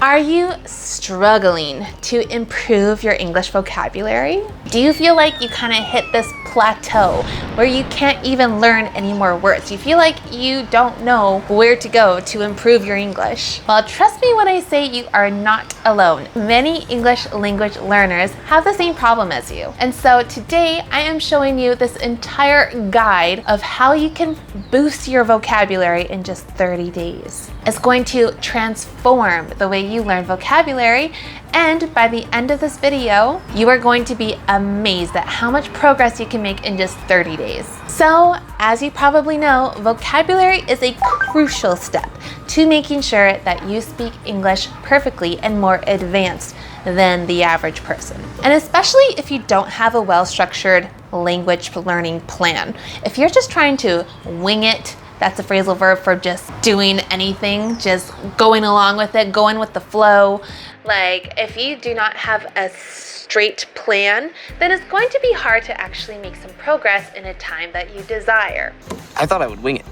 Are you struggling to improve your English vocabulary? Do you feel like you kind of hit this plateau where you can't even learn any more words? You feel like you don't know where to go to improve your English? Well, trust me when I say you are not alone. Many English language learners have the same problem as you. And so today I am showing you this entire guide of how you can boost your vocabulary in just 30 days. It's going to transform the way you learn vocabulary, and by the end of this video, you are going to be amazed at how much progress you can make in just 30 days. So, as you probably know, vocabulary is a crucial step to making sure that you speak English perfectly and more advanced than the average person. And especially if you don't have a well-structured language learning plan. If you're just trying to wing it, that's a phrasal verb for just doing anything, just going along with it, going with the flow. Like, if you do not have a straight plan, then it's going to be hard to actually make some progress in a time that you desire. I thought I would wing it.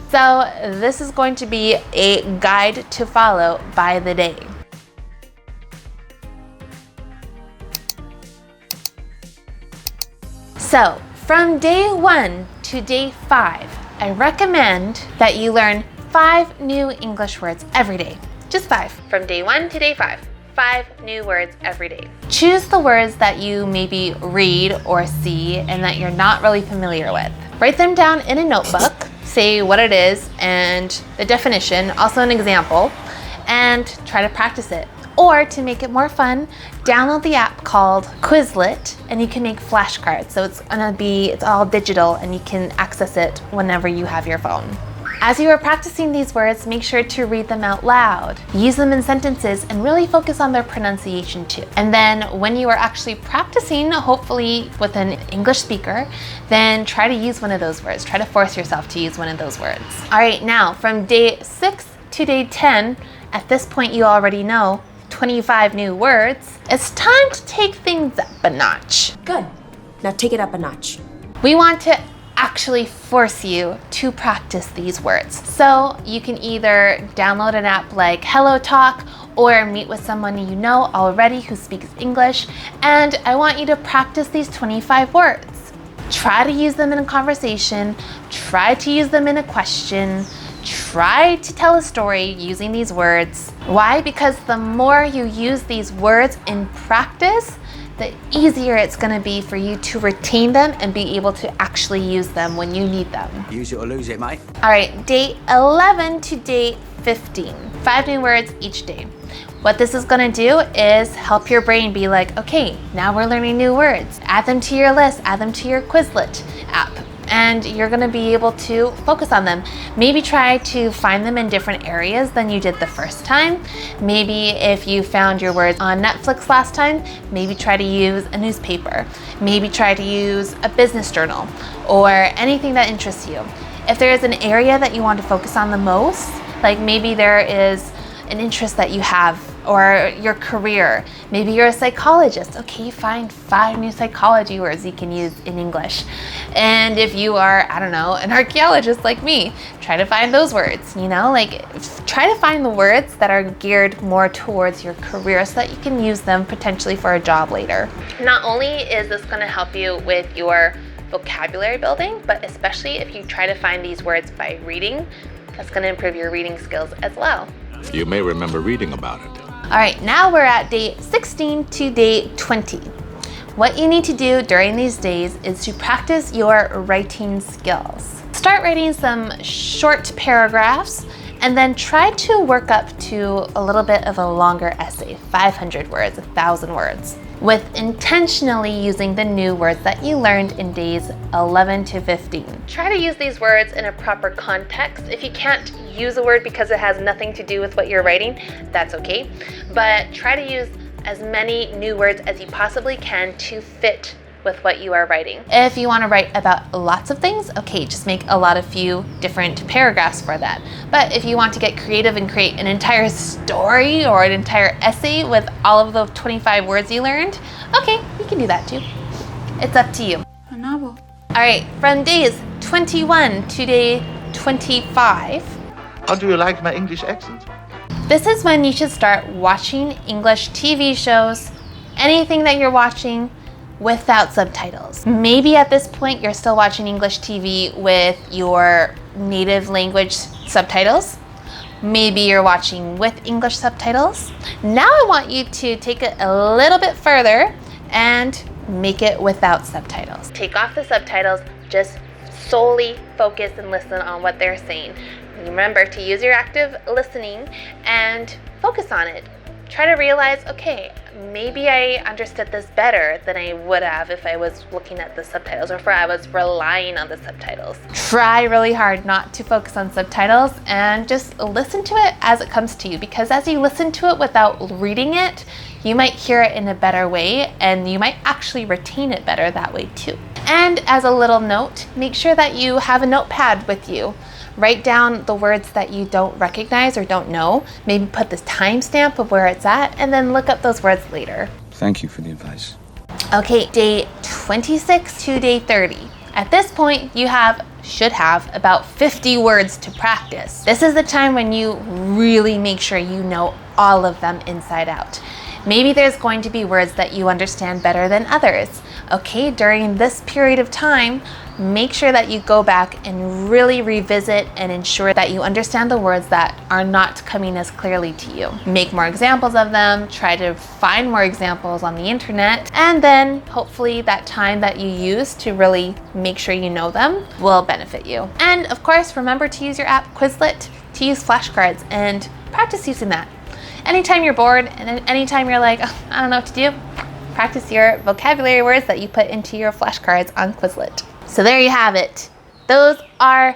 So this is going to be a guide to follow by the day. So from day 1 to day 5, I recommend that you learn 5 new English words every day. Just 5. From day 1 to day 5. 5 new words every day. Choose the words that you maybe read or see and that you're not really familiar with. Write them down in a notebook, say what it is and the definition, also an example, and try to practice it. Or to make it more fun, download the app called Quizlet and you can make flashcards. So it's all digital and you can access it whenever you have your phone. As you are practicing these words, make sure to read them out loud. Use them in sentences and really focus on their pronunciation too. And then when you are actually practicing, hopefully with an English speaker, then try to use one of those words. Try to force yourself to use one of those words. All right, now from day 6 to day 10, at this point you already know 25 new words. It's time to take things up a notch. Good. Now take it up a notch. We want to actually force you to practice these words. So you can either download an app like HelloTalk or meet with someone you know already who speaks English, and I want you to practice these 25 words. Try to use them in a conversation, try to use them in a question, try to tell a story using these words. Why? Because the more you use these words in practice, the easier it's going to be for you to retain them and be able to actually use them when you need them. Use it or lose it, mate. All right, day 11 to day 15. 5 new words each day. What this is going to do is help your brain be like, okay, now we're learning new words. Add them to your list, add them to your Quizlet app, and you're going to be able to focus on them. Maybe try to find them in different areas than you did the first time. Maybe if you found your words on Netflix last time, maybe try to use a newspaper. Maybe try to use a business journal or anything that interests you. If there is an area that you want to focus on the most, like maybe there is an interest that you have or your career. Maybe you're a psychologist. Okay, find 5 new psychology words you can use in English. And if you are, I don't know, an archaeologist like me, try to find those words, try to find the words that are geared more towards your career so that you can use them potentially for a job later. Not only is this going to help you with your vocabulary building, but especially if you try to find these words by reading, that's going to improve your reading skills as well. You may remember reading about it. All right, now we're at day 16 to day 20. What you need to do during these days is to practice your writing skills. Start writing some short paragraphs and then try to work up to a little bit of a longer essay, 500 words, 1,000 words, with intentionally using the new words that you learned in days 11 to 15. Try to use these words in a proper context. If you can't use a word because it has nothing to do with what you're writing, that's okay. But try to use as many new words as you possibly can to fit with what you are writing. If you want to write about lots of things, okay, just make a few different paragraphs for that. But if you want to get creative and create an entire story or an entire essay with all of the 25 words you learned, okay, you can do that too. It's up to you. A novel. All right, from days 21 to day 25. How do you like my English accent? This is when you should start watching English TV shows, anything that you're watching, without subtitles. Maybe at this point you're still watching English TV with your native language subtitles. Maybe you're watching with English subtitles. Now I want you to take it a little bit further and make it without subtitles. Take off the subtitles, just solely focus and listen on what they're saying. Remember to use your active listening and focus on it. Try to realize, okay, maybe I understood this better than I would have if I was looking at the subtitles or if I was relying on the subtitles. Try really hard not to focus on subtitles and just listen to it as it comes to you, because as you listen to it without reading it, you might hear it in a better way and you might actually retain it better that way too. And as a little note, make sure that you have a notepad with you. Write down the words that you don't recognize or don't know. Maybe put the timestamp of where it's at and then look up those words later. Thank you for the advice. Okay, day 26 to day 30. At this point, you should have about 50 words to practice. This is the time when you really make sure you know all of them inside out. Maybe there's going to be words that you understand better than others. Okay, during this period of time, make sure that you go back and really revisit and ensure that you understand the words that are not coming as clearly to you. Make more examples of them, try to find more examples on the internet, and then hopefully that time that you use to really make sure you know them will benefit you. And of course, remember to use your app Quizlet to use flashcards and practice using that. Anytime you're bored and anytime you're like, oh, I don't know what to do, practice your vocabulary words that you put into your flashcards on Quizlet. So there you have it. Those are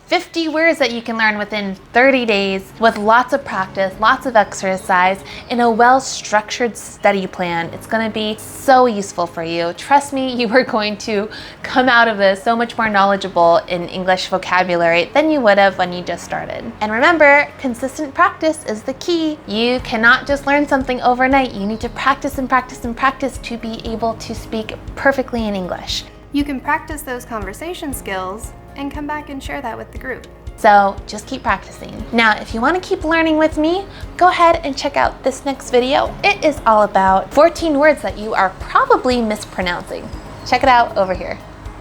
50 words that you can learn within 30 days with lots of practice, lots of exercise, in a well-structured study plan. It's going to be so useful for you. Trust me, you are going to come out of this so much more knowledgeable in English vocabulary than you would have when you just started. And remember, consistent practice is the key. You cannot just learn something overnight. You need to practice and practice and practice to be able to speak perfectly in English. You can practice those conversation skills and come back and share that with the group. So just keep practicing. Now, if you want to keep learning with me, go ahead and check out this next video. It is all about 14 words that you are probably mispronouncing. Check it out over here.